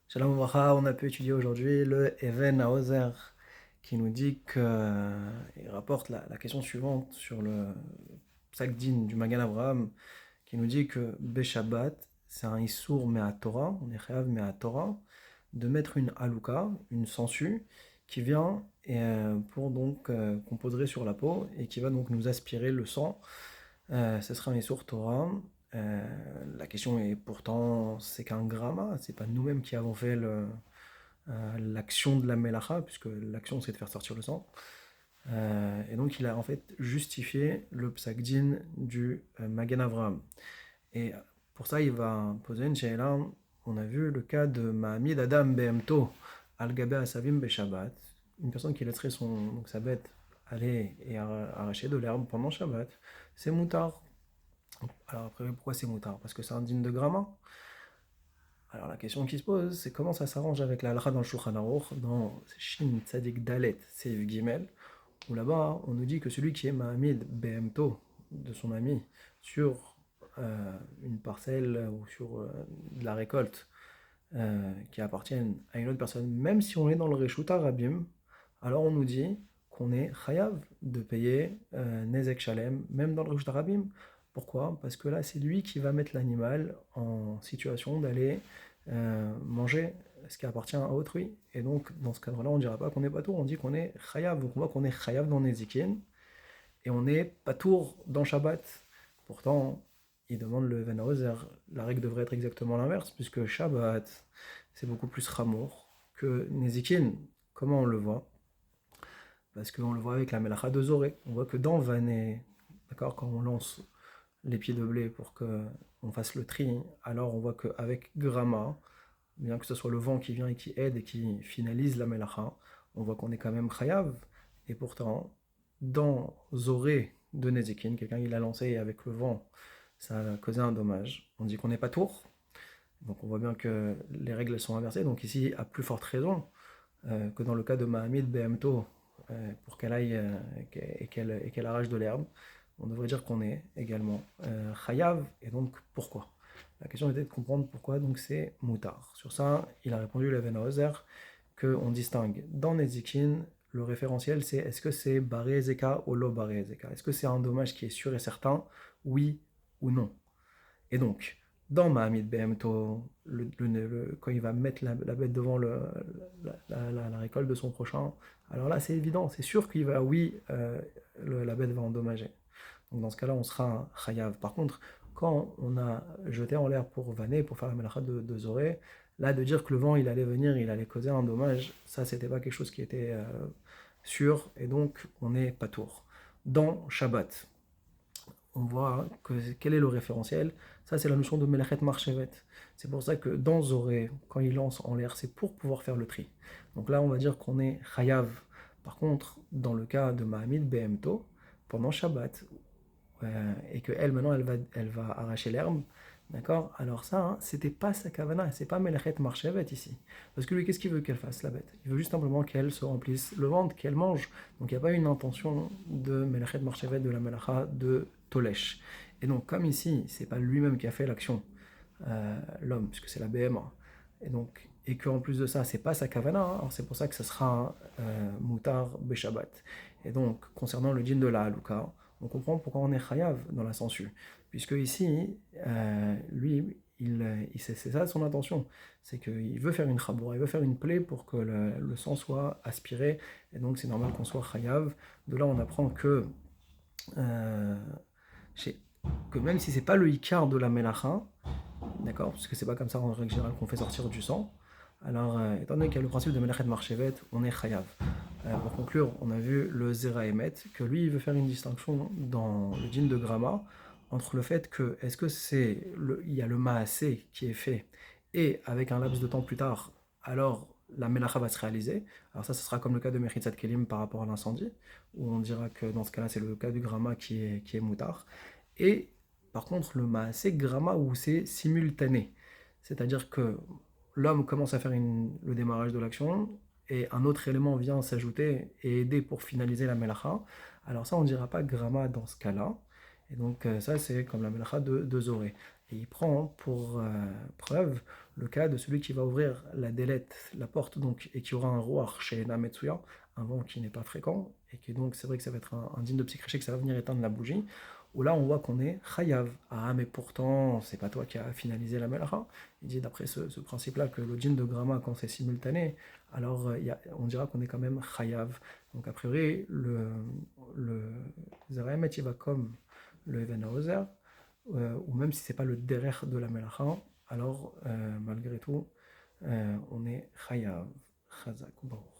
Shalom Uvracha, on a pu étudier aujourd'hui le Even Haozer qui nous dit que, il rapporte la question suivante sur le Psak Din du Magan Avraham qui nous dit que Beshabbat, c'est un Issour Mea Torah, on est Chayav Mea Torah, de mettre une halouka, une sangsue, qui vient pour donc qu'on poserait sur la peau et qui va donc nous aspirer le sang. Ce sera un Issour Torah. La question est pourtant, c'est qu'un gramma, c'est pas nous-mêmes qui avons fait l'action de la melacha, puisque l'action c'est de faire sortir le sang. Et donc il a en fait justifié le psak din du Magen Avraham. Et pour ça, il va poser une she'ela. On a vu le cas de Mahamid Adam Behemto al Gabe Asavim Beshabbat, une personne qui laisserait donc sa bête aller et arracher de l'herbe pendant Shabbat. C'est moutard. Alors après, pourquoi c'est moutard? Parce que c'est indigne de gramma. Alors la question qui se pose, c'est comment ça s'arrange avec la halakha dans le Shulchan Aruch, dans Shin Tzadik Dalet Seif Gimel, où là-bas on nous dit que celui qui est Mahamid Behemto, de son ami, sur une parcelle ou sur de la récolte qui appartiennent à une autre personne, même si on est dans le Reshut Rabim, alors on nous dit qu'on est chayav de payer Nezek Shalem, même dans le Reshut Rabim. Pourquoi? Parce que là, c'est lui qui va mettre l'animal en situation d'aller manger ce qui appartient à autrui. Et donc, dans ce cadre-là, on ne dira pas qu'on est patour, on dit qu'on est chayav. Donc, on voit qu'on est chayav dans Nezikin et on est patour dans Shabbat. Pourtant, il demande le Even Haozer. La règle devrait être exactement l'inverse, puisque Shabbat, c'est beaucoup plus ramour que Nezikin. Comment on le voit? Parce qu'on le voit avec la Melacha de Zoré. On voit que dans Vané, d'accord, quand on lance les pieds de blé pour qu'on fasse le tri, alors on voit qu'avec Grama, bien que ce soit le vent qui vient et qui aide et qui finalise la Melacha, on voit qu'on est quand même Chayav. Et pourtant, dans Zoré de Nezikin, quelqu'un qui l'a lancé et avec le vent, ça a causé un dommage. On dit qu'on n'est pas tour. Donc on voit bien que les règles sont inversées. Donc ici, à plus forte raison que dans le cas de Mahamid Behemto, pour qu'elle aille et qu'elle arrache de l'herbe, on devrait dire qu'on est également chayav. Et donc pourquoi? La question était de comprendre pourquoi donc c'est moutard. Sur ça, il a répondu le Haozer qu'on distingue dans Nezikin, le référentiel c'est est-ce que c'est baré zeka ou lo baré zeka? Est-ce que c'est un dommage qui est sûr et certain? Oui ou non? Et donc, dans Mahamid Behemto, quand il va mettre la bête devant la récolte de son prochain, alors là c'est évident, c'est sûr qu'il va, oui, la bête va endommager. Donc dans ce cas-là, on sera un chayav. Par contre, quand on a jeté en l'air pour vanner, pour faire la melacha de Zoré, là de dire que le vent il allait venir, il allait causer un dommage, ça c'était pas quelque chose qui était sûr, et donc on n'est pas tour. Dans Shabbat, on voit quel est le référentiel. Ça, c'est la notion de Melachet Marchevet. C'est pour ça que dans Zoré, quand il lance en l'air, c'est pour pouvoir faire le tri. Donc là, on va dire qu'on est Chayav. Par contre, dans le cas de Mahamid Behemto, pendant Shabbat, et que elle, maintenant, elle va arracher l'herbe, d'accord? Alors ça, hein, c'était pas sa kavana, c'est pas Melachet Marchevet ici. Parce que lui, qu'est-ce qu'il veut qu'elle fasse, la bête? Il veut juste simplement qu'elle se remplisse le ventre, qu'elle mange. Donc il n'y a pas une intention de Melachet Marchevet, de la Melacha de Tolesh. Et donc, comme ici, c'est pas lui-même qui a fait l'action, l'homme, puisque c'est la BMA, et donc, et qu'en plus de ça, c'est pas sa kavana, hein, alors c'est pour ça que ce sera Moutar Beshabbat. Et donc, concernant le djinn de la Halouka, on comprend pourquoi on est chayav dans la sangsue. Puisque ici, lui, c'est ça son intention. C'est qu'il veut faire une chaboura, il veut faire une plaie pour que le sang soit aspiré. Et donc, c'est normal qu'on soit chayav. De là, on apprend euh, que même si c'est pas le ikar de la melacha, d'accord, parce que c'est pas comme ça en règle générale qu'on fait sortir du sang, alors étant donné qu'il y a le principe de melachet marchevet, on est chayav. Pour conclure, on a vu le Zera Emet, que lui il veut faire une distinction dans le djinn de Grama entre le fait que est-ce que il y a le Maasé qui est fait et avec un laps de temps plus tard, alors la Melacha va se réaliser. Alors ça, ce sera comme le cas de Mechitzat Kelim par rapport à l'incendie, où on dira que dans ce cas-là, c'est le cas du Grama qui est moutard. Et par contre, le Maasé Grama où c'est simultané. C'est-à-dire que l'homme commence à faire le démarrage de l'action, et un autre élément vient s'ajouter et aider pour finaliser la melacha, alors ça on ne dira pas gramma dans ce cas-là. Et donc ça c'est comme la melacha de Zoré. Et il prend pour preuve le cas de celui qui va ouvrir la délette, la porte, donc, et qui aura un roi chez Nametsuya, un vent qui n'est pas fréquent, et que donc c'est vrai que ça va être un digne de psychréché, que ça va venir éteindre la bougie, où là on voit qu'on est chayav. Ah, mais pourtant, c'est pas toi qui as finalisé la melacha. Il dit d'après ce principe-là que le djinn de Grama, quand c'est simultané, alors on dira qu'on est quand même chayav. Donc a priori, le Zeraemet, il va comme le Even Haozer, ou même si c'est pas le derer de la melacha, alors malgré tout, on est chayav, chazak, baruch.